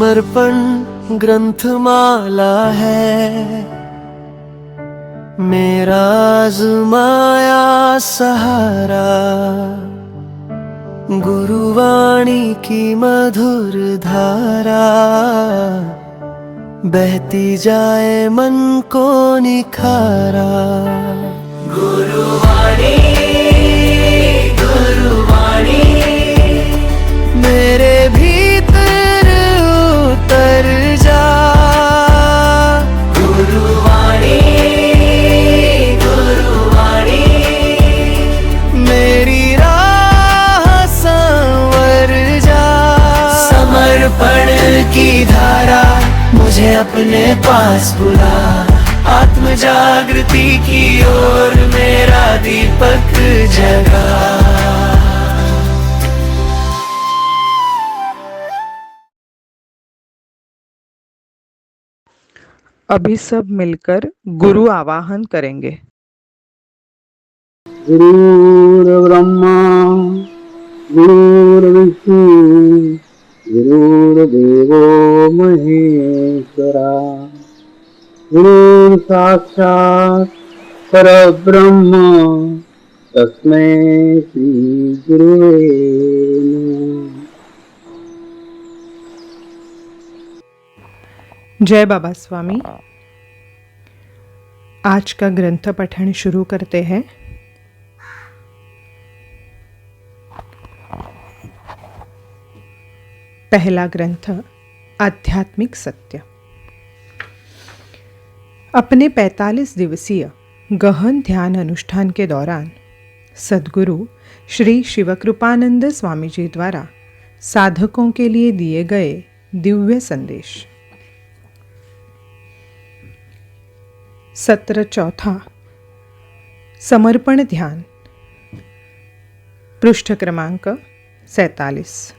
समर्पण ग्रंथमाला है, मेरा आज़माया सहारा। गुरुवाणी की मधुर धारा बहती जाए मन को निखारा। गुरुवाणी गुरुवाणी मेरे भीतर उतर जा। गुरुवाणी गुरुवाणी मेरी राह संवर जा। समर्पण की धारा मुझे अपने पास बुला, आत्म जागृति की ओर मेरा दीपक जगा। अभी सब मिलकर गुरु आवाहन करेंगे। गुरुर्ब्रह्मा गुरुर्विष्णु गुरुर्देवो महेश्वरा। गुरु साक्षात् परब्रह्म तस्मै श्री गुरुवे नमः। जय बाबा स्वामी। आज का ग्रंथ पठन शुरू करते हैं। पहला ग्रंथ आध्यात्मिक सत्य। अपने 45 दिवसीय गहन ध्यान अनुष्ठान के दौरान सद्गुरु श्री शिवकृपानंद स्वामी जी द्वारा साधकों के लिए दिए गए दिव्य संदेश। सत्र चौथा, समर्पण ध्यान, पृष्ठ क्रमांक 47।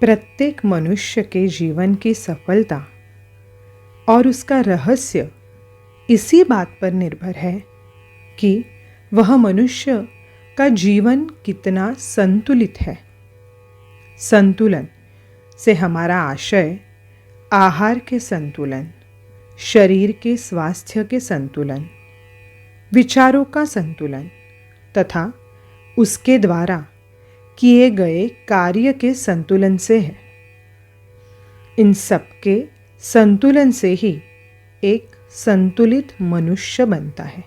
प्रत्येक मनुष्य के जीवन की सफलता और उसका रहस्य इसी बात पर निर्भर है कि वह मनुष्य का जीवन कितना संतुलित है। संतुलन से हमारा आशय आहार के संतुलन, शरीर के स्वास्थ्य के संतुलन, विचारों का संतुलन तथा उसके द्वारा किए गए कार्य के संतुलन से है। इन सब के संतुलन से ही एक संतुलित मनुष्य बनता है।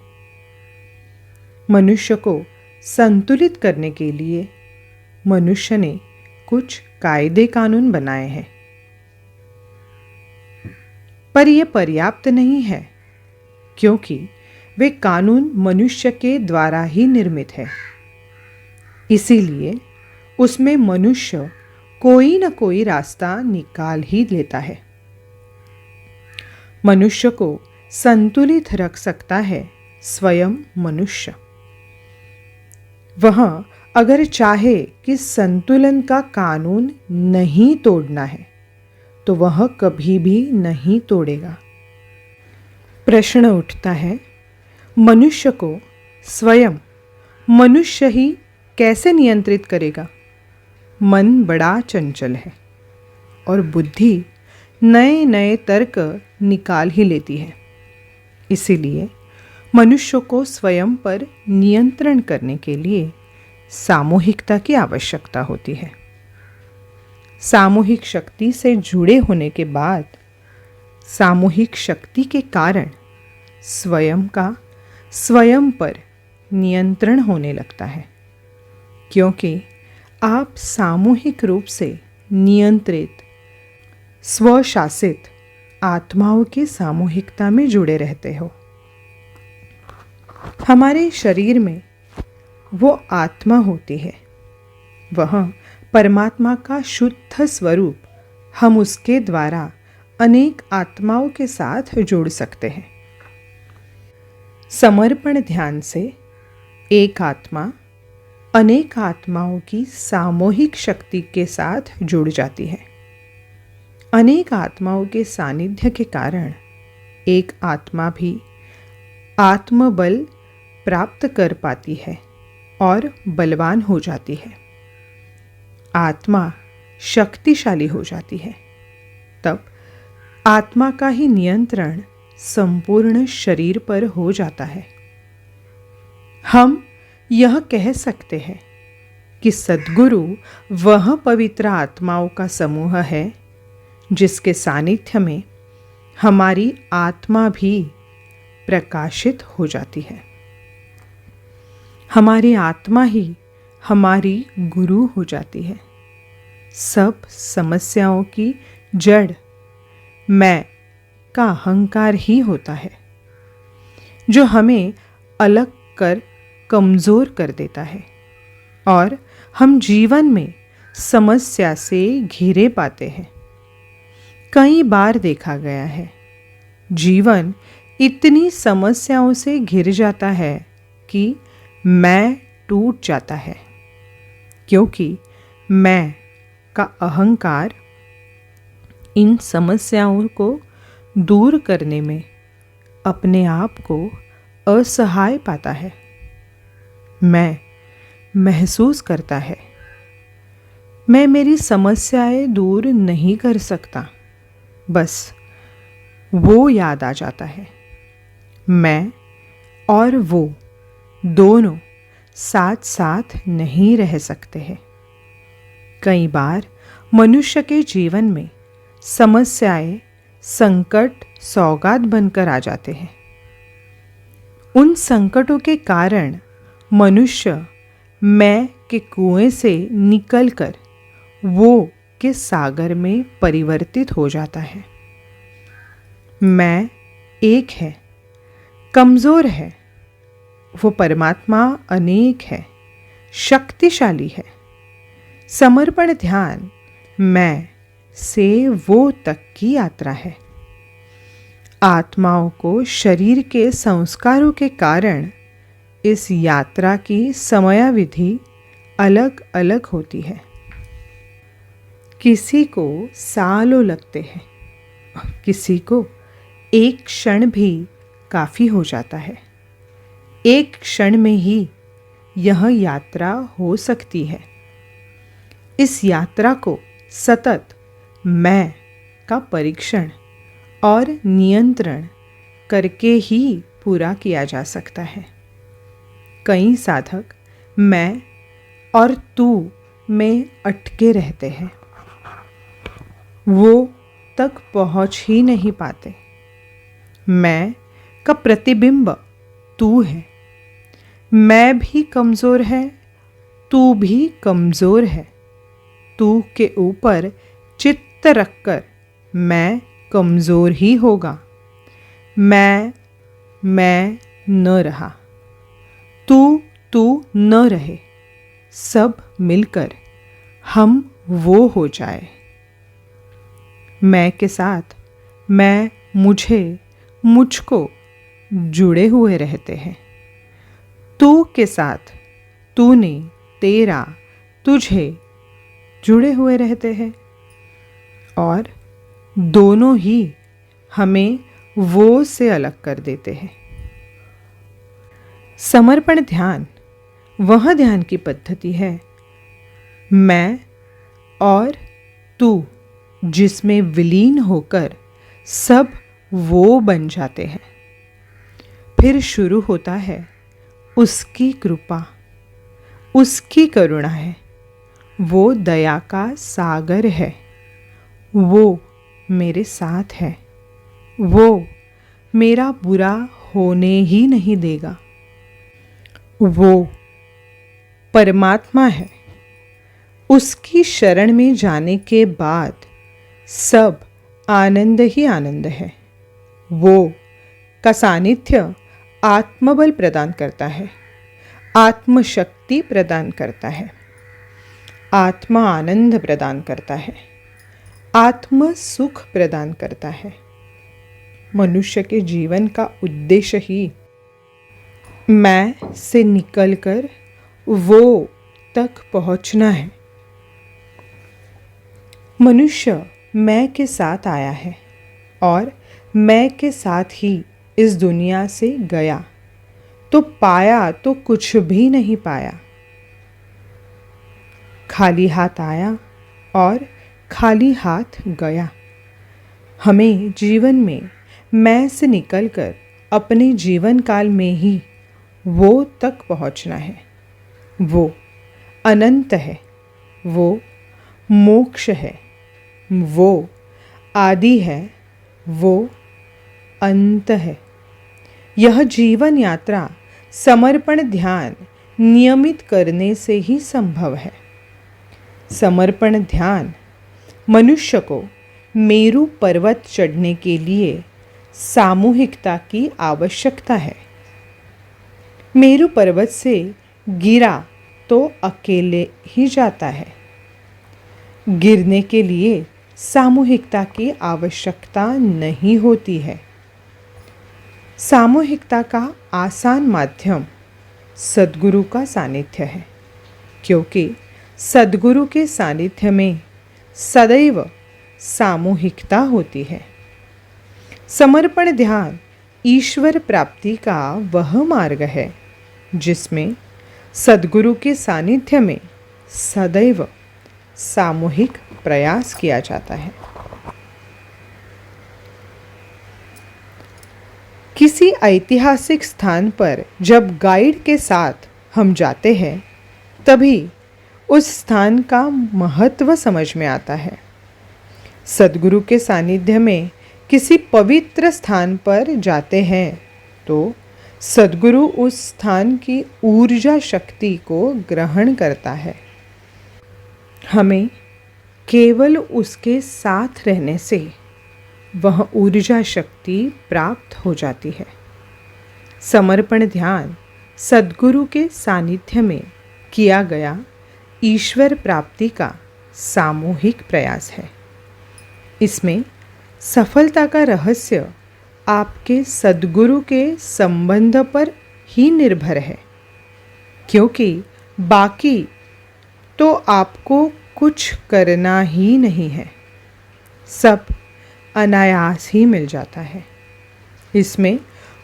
मनुष्य को संतुलित करने के लिए मनुष्य ने कुछ कायदे कानून बनाए हैं, पर यह पर्याप्त नहीं है, क्योंकि वे कानून मनुष्य के द्वारा ही निर्मित है। इसीलिए उसमें मनुष्य कोई न कोई रास्ता निकाल ही लेता है। मनुष्य को संतुलित रख सकता है स्वयं मनुष्य। वह अगर चाहे कि संतुलन का कानून नहीं तोड़ना है तो वह कभी भी नहीं तोड़ेगा। प्रश्न उठता है, मनुष्य को स्वयं मनुष्य ही कैसे नियंत्रित करेगा? मन बड़ा चंचल है और बुद्धि नए नए तर्क निकाल ही लेती है। इसीलिए मनुष्य को स्वयं पर नियंत्रण करने के लिए सामूहिकता की आवश्यकता होती है। सामूहिक शक्ति से जुड़े होने के बाद सामूहिक शक्ति के कारण स्वयं का स्वयं पर नियंत्रण होने लगता है, क्योंकि आप सामूहिक रूप से नियंत्रित स्वशासित आत्माओं की सामूहिकता में जुड़े रहते हो। हमारे शरीर में वो आत्मा होती है, वह परमात्मा का शुद्ध स्वरूप। हम उसके द्वारा अनेक आत्माओं के साथ जुड़ सकते हैं। समर्पण ध्यान से एक आत्मा अनेक आत्माओं की सामूहिक शक्ति के साथ जुड़ जाती है। अनेक आत्माओं के सानिध्य के कारण एक आत्मा भी आत्मबल प्राप्त कर पाती है और बलवान हो जाती है। आत्मा शक्तिशाली हो जाती है, तब आत्मा का ही नियंत्रण संपूर्ण शरीर पर हो जाता है। हम यह कह सकते हैं कि सद्गुरु वह पवित्र आत्माओं का समूह है जिसके सानिध्य में हमारी आत्मा भी प्रकाशित हो जाती है। हमारी आत्मा ही हमारी गुरु हो जाती है। सब समस्याओं की जड़ मैं का अहंकार ही होता है, जो हमें अलग कर कमज़ोर कर देता है और हम जीवन में समस्या से घिरे पाते हैं। कई बार देखा गया है, जीवन इतनी समस्याओं से घिर जाता है कि मैं टूट जाता है, क्योंकि मैं का अहंकार इन समस्याओं को दूर करने में अपने आप को असहाय पाता है। मैं महसूस करता है, मैं मेरी समस्याएं दूर नहीं कर सकता, बस वो याद आ जाता है। मैं और वो दोनों साथ साथ नहीं रह सकते हैं। कई बार मनुष्य के जीवन में समस्याएं संकट सौगात बनकर आ जाते हैं। उन संकटों के कारण मनुष्य मैं के कुएं से निकलकर वो के सागर में परिवर्तित हो जाता है। मैं एक है, कमज़ोर है, वो परमात्मा अनेक है, शक्तिशाली है। समर्पण ध्यान मैं से वो तक की यात्रा है। आत्माओं को शरीर के संस्कारों के कारण इस यात्रा की समयाविधि अलग अलग होती है। किसी को सालों लगते हैं, किसी को एक क्षण भी काफ़ी हो जाता है। एक क्षण में ही यह यात्रा हो सकती है। इस यात्रा को सतत मैं का परीक्षण और नियंत्रण करके ही पूरा किया जा सकता है। कई साधक मैं और तू में अटके रहते हैं, वो तक पहुंच ही नहीं पाते। मैं का प्रतिबिंब तू है, मैं भी कमज़ोर है, तू भी कमज़ोर है। तू के ऊपर चित्त रखकर मैं कमज़ोर ही होगा। मैं न रहा, तू न रहे, सब मिलकर हम वो हो जाए। मैं के साथ मैं मुझे मुझको जुड़े हुए रहते हैं। तू के साथ तूने तेरा तुझे जुड़े हुए रहते हैं, और दोनों ही हमें वो से अलग कर देते हैं। समर्पण ध्यान वह ध्यान की पद्धति है मैं और तू जिसमें विलीन होकर सब वो बन जाते हैं। फिर शुरू होता है उसकी कृपा, उसकी करुणा है। वो दया का सागर है, वो मेरे साथ है, वो मेरा बुरा होने ही नहीं देगा। वो परमात्मा है। उसकी शरण में जाने के बाद सब आनंद ही आनंद है। वो का सानिध्य आत्मबल प्रदान करता है, आत्मशक्ति प्रदान करता है, आत्मा आनंद प्रदान करता है, आत्म सुख प्रदान करता है। मनुष्य के जीवन का उद्देश्य ही मैं से निकलकर वो तक पहुंचना है। मनुष्य मैं के साथ आया है और मैं के साथ ही इस दुनिया से गया, तो पाया तो कुछ भी नहीं पाया। खाली हाथ आया और खाली हाथ गया। हमें जीवन में मैं से निकलकर अपने जीवन काल में ही वो तक पहुंचना है। वो अनंत है, वो मोक्ष है, वो आदि है, वो अंत है। यह जीवन यात्रा समर्पण ध्यान नियमित करने से ही संभव है। समर्पण ध्यान मनुष्य को मेरु पर्वत चढ़ने के लिए सामूहिकता की आवश्यकता है। मेरु पर्वत से गिरा तो अकेले ही जाता है। गिरने के लिए सामूहिकता की आवश्यकता नहीं होती है। सामूहिकता का आसान माध्यम सद्गुरु का सानिध्य है, क्योंकि सद्गुरु के सानिध्य में सदैव सामूहिकता होती है। समर्पण ध्यान ईश्वर प्राप्ति का वह मार्ग है जिसमें सद्गुरु के सानिध्य में सदैव सामूहिक प्रयास किया जाता है। किसी ऐतिहासिक स्थान पर जब गाइड के साथ हम जाते हैं तभी उस स्थान का महत्व समझ में आता है। सद्गुरु के सानिध्य में किसी पवित्र स्थान पर जाते हैं तो सद्गुरु उस स्थान की ऊर्जा शक्ति को ग्रहण करता है। हमें केवल उसके साथ रहने से वह ऊर्जा शक्ति प्राप्त हो जाती है। समर्पण ध्यान सद्गुरु के सानिध्य में किया गया ईश्वर प्राप्ति का सामूहिक प्रयास है। इसमें सफलता का रहस्य आपके सद्गुरु के संबंध पर ही निर्भर है, क्योंकि बाकी तो आपको कुछ करना ही नहीं है, सब अनायास ही मिल जाता है। इसमें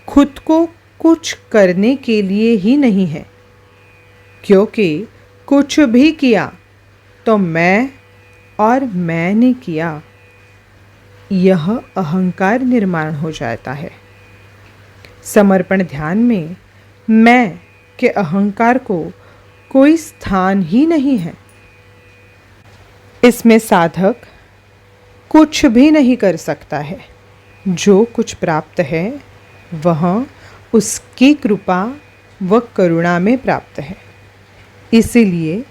खुद को कुछ करने के लिए ही नहीं है, क्योंकि कुछ भी किया तो मैं और मैंने किया, यह अहंकार निर्माण हो जाता है। समर्पण ध्यान में मैं के अहंकार को कोई स्थान ही नहीं है। इसमें साधक कुछ भी नहीं कर सकता है। जो कुछ प्राप्त है वह उसकी कृपा व करुणा में प्राप्त है। इसीलिए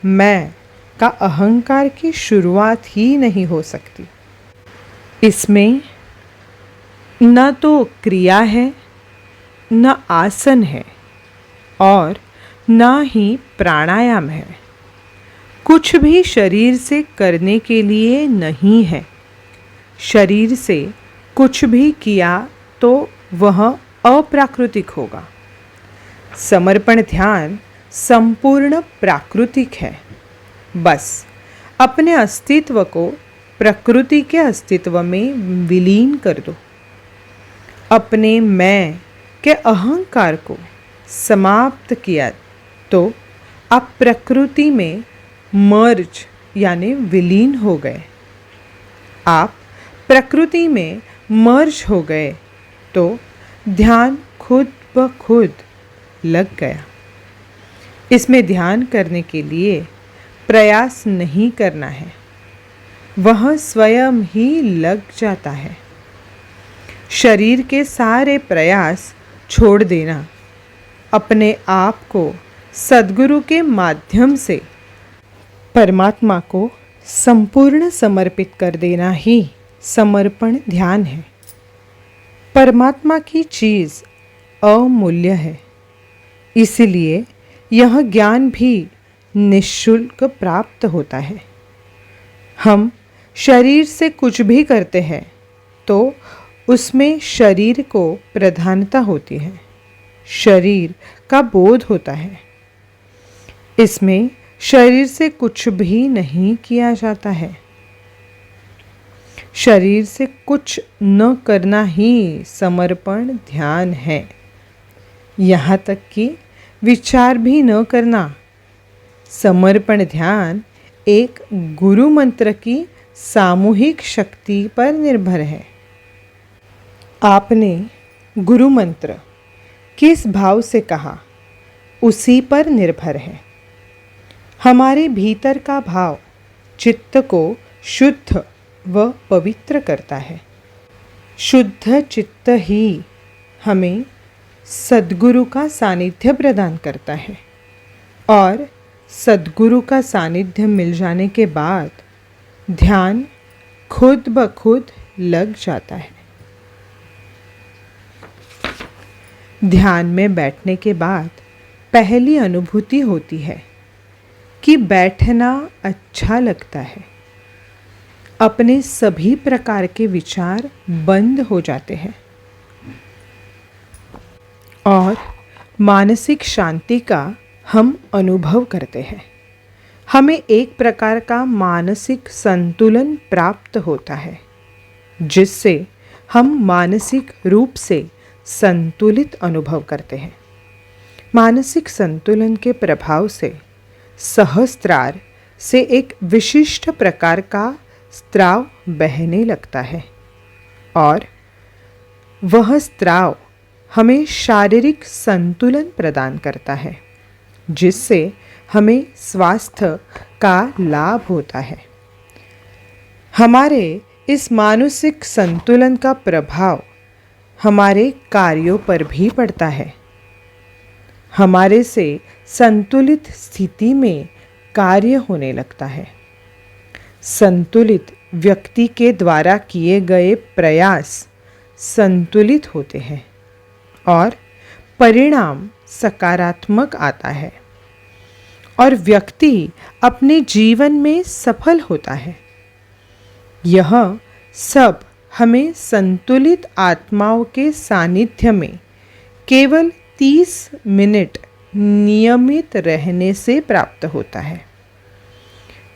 मैं का अहंकार की शुरुआत ही नहीं हो सकती। इसमें न तो क्रिया है, न आसन है और न ही प्राणायाम है। कुछ भी शरीर से करने के लिए नहीं है। शरीर से कुछ भी किया तो वह अप्राकृतिक होगा। समर्पण ध्यान संपूर्ण प्राकृतिक है। बस अपने अस्तित्व को प्रकृति के अस्तित्व में विलीन कर दो। अपने मैं के अहंकार को समाप्त किया तो आप प्रकृति में मर्ज यानी विलीन हो गए। आप प्रकृति में मर्ज हो गए तो ध्यान खुद ब खुद लग गया। इसमें ध्यान करने के लिए प्रयास नहीं करना है, वह स्वयं ही लग जाता है। शरीर के सारे प्रयास छोड़ देना, अपने आप को सद्गुरु के माध्यम से परमात्मा को संपूर्ण समर्पित कर देना ही समर्पण ध्यान है। परमात्मा की चीज़ अमूल्य है, इसलिए यह ज्ञान भी निःशुल्क प्राप्त होता है। हम शरीर से कुछ भी करते हैं तो उसमें शरीर को प्रधानता होती है, शरीर का बोध होता है। इसमें शरीर से कुछ भी नहीं किया जाता है। शरीर से कुछ न करना ही समर्पण ध्यान है। यहाँ तक कि विचार भी न करना। समर्पण ध्यान एक गुरु मंत्र की सामूहिक शक्ति पर निर्भर है। आपने गुरु मंत्र किस भाव से कहा, उसी पर निर्भर है। हमारे भीतर का भाव चित्त को शुद्ध व पवित्र करता है। शुद्ध चित्त ही हमें सद्गुरु का सानिध्य प्रदान करता है और सद्गुरु का सानिध्य मिल जाने के बाद ध्यान खुद ब खुद लग जाता है। ध्यान में बैठने के बाद पहली अनुभूति होती है कि बैठना अच्छा लगता है। अपने सभी प्रकार के विचार बंद हो जाते हैं और मानसिक शांति का हम अनुभव करते हैं। हमें एक प्रकार का मानसिक संतुलन प्राप्त होता है, जिससे हम मानसिक रूप से संतुलित अनुभव करते हैं। मानसिक संतुलन के प्रभाव से सहस्त्रार से एक विशिष्ट प्रकार का स्राव बहने लगता है और वह स्राव हमें शारीरिक संतुलन प्रदान करता है, जिससे हमें स्वास्थ्य का लाभ होता है। हमारे इस मानसिक संतुलन का प्रभाव हमारे कार्यों पर भी पड़ता है। हमारे से संतुलित स्थिति में कार्य होने लगता है। संतुलित व्यक्ति के द्वारा किए गए प्रयास संतुलित होते हैं और परिणाम सकारात्मक आता है और व्यक्ति अपने जीवन में सफल होता है। यह सब हमें संतुलित आत्माओं के सानिध्य में केवल 30 मिनट नियमित रहने से प्राप्त होता है।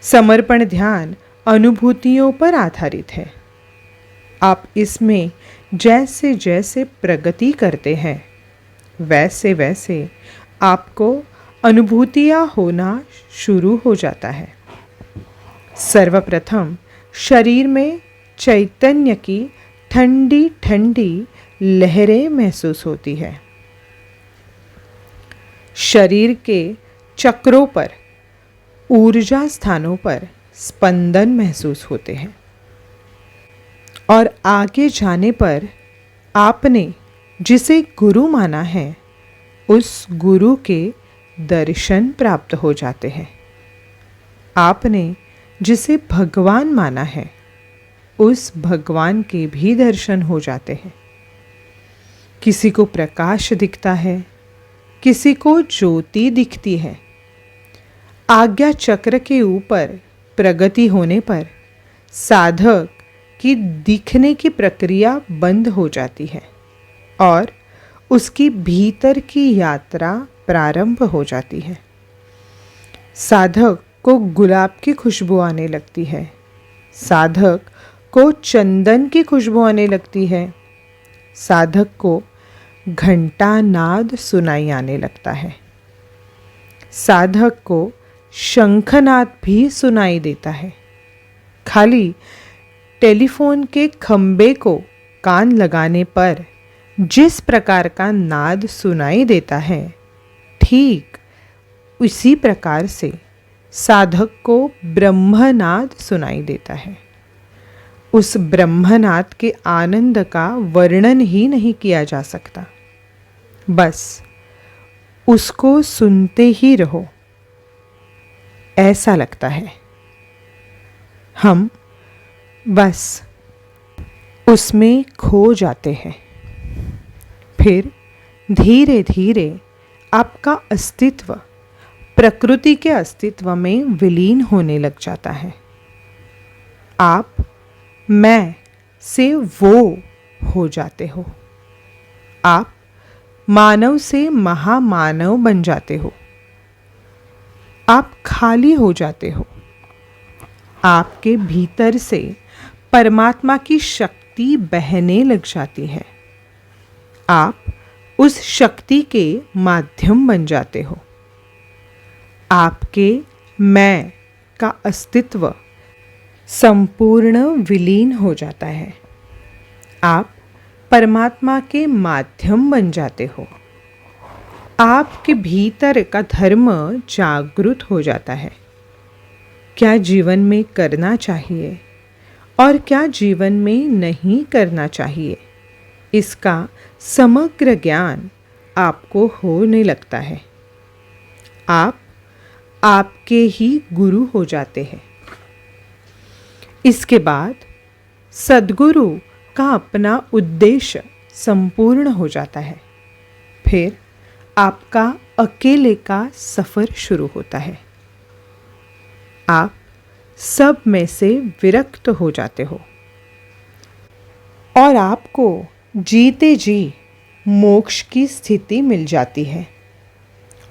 समर्पण ध्यान अनुभूतियों पर आधारित है। आप इसमें जैसे जैसे प्रगति करते हैं, वैसे वैसे आपको अनुभूतियाँ होना शुरू हो जाता है। सर्वप्रथम शरीर में चैतन्य की ठंडी ठंडी लहरें महसूस होती है। शरीर के चक्रों पर, ऊर्जा स्थानों पर स्पंदन महसूस होते हैं और आगे जाने पर आपने जिसे गुरु माना है, उस गुरु के दर्शन प्राप्त हो जाते हैं। आपने जिसे भगवान माना है, उस भगवान के भी दर्शन हो जाते हैं। किसी को प्रकाश दिखता है, किसी को ज्योति दिखती है। आज्ञा चक्र के ऊपर प्रगति होने पर साधक की दिखने की प्रक्रिया बंद हो जाती है और उसकी भीतर की यात्रा प्रारंभ हो जाती है। साधक को गुलाब की खुशबू आने लगती है। साधक को चंदन की खुशबू आने लगती है। साधक को घंटा नाद सुनाई आने लगता है। साधक को शंखनाद भी सुनाई देता है। खाली टेलीफोन के खंबे को कान लगाने पर जिस प्रकार का नाद सुनाई देता है, ठीक उसी प्रकार से साधक को ब्रह्मनाद सुनाई देता है। उस ब्रह्मनाद के आनंद का वर्णन ही नहीं किया जा सकता। बस उसको सुनते ही रहो, ऐसा लगता है। हम बस उसमें खो जाते हैं। फिर धीरे धीरे आपका अस्तित्व प्रकृति के अस्तित्व में विलीन होने लग जाता है। आप मैं से वो हो जाते हो। आप मानव से महामानव बन जाते हो। आप खाली हो जाते हो। आपके भीतर से परमात्मा की शक्ति बहने लग जाती है। आप उस शक्ति के माध्यम बन जाते हो। आपके मैं का अस्तित्व संपूर्ण विलीन हो जाता है। आप परमात्मा के माध्यम बन जाते हो। आपके भीतर का धर्म जागृत हो जाता है। क्या जीवन में करना चाहिए और क्या जीवन में नहीं करना चाहिए, इसका समग्र ज्ञान आपको होने लगता है। आप आपके ही गुरु हो जाते हैं। इसके बाद सद्गुरु का अपना उद्देश्य संपूर्ण हो जाता है। फिर आपका अकेले का सफ़र शुरू होता है। आप सब में से विरक्त हो जाते हो और आपको जीते जी मोक्ष की स्थिति मिल जाती है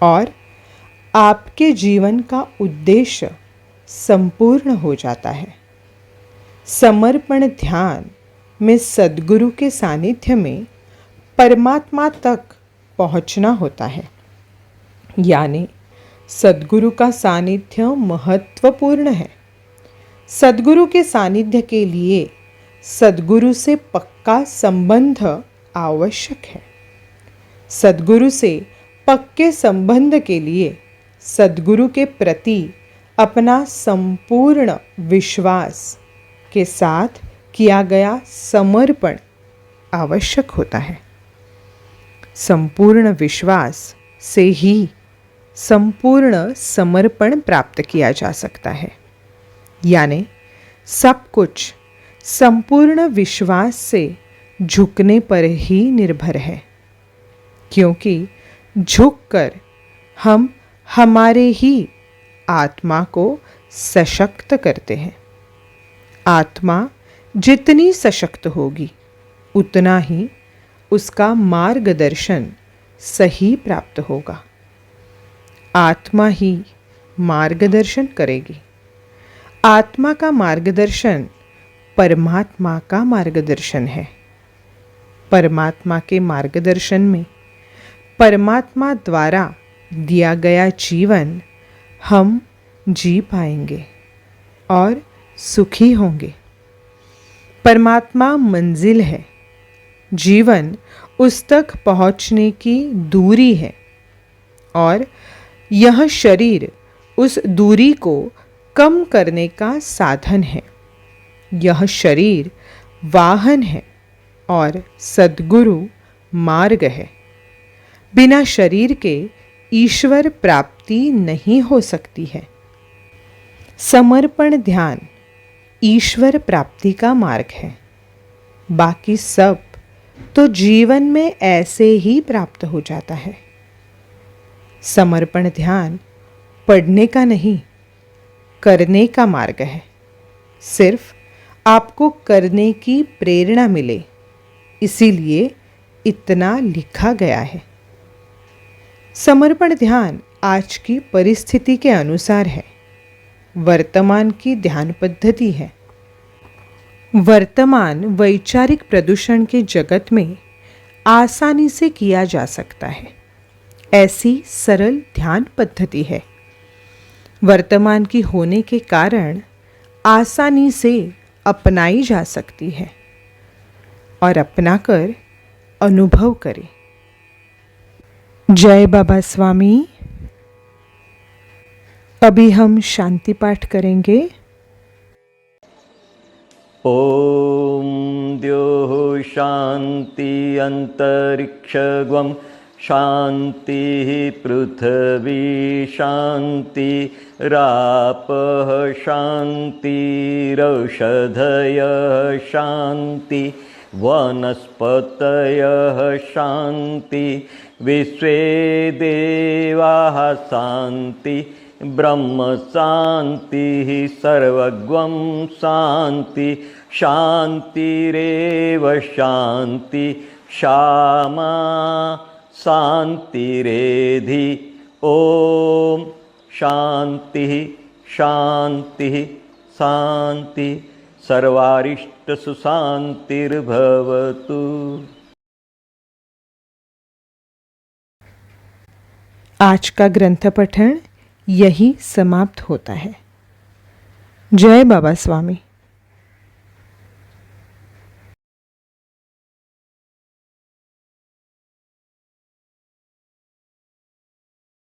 और आपके जीवन का उद्देश्य संपूर्ण हो जाता है। समर्पण ध्यान में सद्गुरु के सानिध्य में परमात्मा तक पहुंचना होता है। यानी सद्गुरु का सानिध्य महत्वपूर्ण है। सद्गुरु के सानिध्य के लिए सद्गुरु से पक्का संबंध आवश्यक है। सद्गुरु से पक्के संबंध के लिए सद्गुरु के प्रति अपना संपूर्ण विश्वास के साथ किया गया समर्पण आवश्यक होता है। संपूर्ण विश्वास से ही संपूर्ण समर्पण प्राप्त किया जा सकता है। यानी सब कुछ संपूर्ण विश्वास से झुकने पर ही निर्भर है, क्योंकि झुककर हम हमारे ही आत्मा को सशक्त करते हैं। आत्मा जितनी सशक्त होगी उतना ही उसका मार्गदर्शन सही प्राप्त होगा। आत्मा ही मार्गदर्शन करेगी। आत्मा का मार्गदर्शन परमात्मा का मार्गदर्शन है। परमात्मा के मार्गदर्शन में परमात्मा द्वारा दिया गया जीवन हम जी पाएंगे और सुखी होंगे। परमात्मा मंजिल है। जीवन उस तक पहुंचने की दूरी है और यह शरीर उस दूरी को कम करने का साधन है। यह शरीर वाहन है और सद्गुरु मार्ग है। बिना शरीर के ईश्वर प्राप्ति नहीं हो सकती है। समर्पण ध्यान ईश्वर प्राप्ति का मार्ग है। बाकी सब तो जीवन में ऐसे ही प्राप्त हो जाता है। समर्पण ध्यान पढ़ने का नहीं, करने का मार्ग है। सिर्फ आपको करने की प्रेरणा मिले, इसीलिए इतना लिखा गया है। समर्पण ध्यान आज की परिस्थिति के अनुसार है। वर्तमान की ध्यान पद्धति है। वर्तमान वैचारिक प्रदूषण के जगत में आसानी से किया जा सकता है। ऐसी सरल ध्यान पद्धति है। वर्तमान की होने के कारण आसानी से अपनाई जा सकती है और अपनाकर अनुभव करें। जय बाबा स्वामी। अभी हम शांति पाठ करेंगे। ॐ द्योः शान्ति अन्तरिक्षगं शान्तिः पृथिवी शान्ति रापः शान्तिरौषधयः शान्ति वनस्पतयः शान्ति विश्वे देवाः शान्ति ब्रह्म शान्तिः सर्वगं शान्ति शान्तिरेव शान्ति क्षमा शान्तिरेधि। ॐ शान्तिः शान्तिः शान्ति सर्वारिष्टसुशान्तिर्भवतु। आज का ग्रंथ पठन यही समाप्त होता है। जय बाबा स्वामी।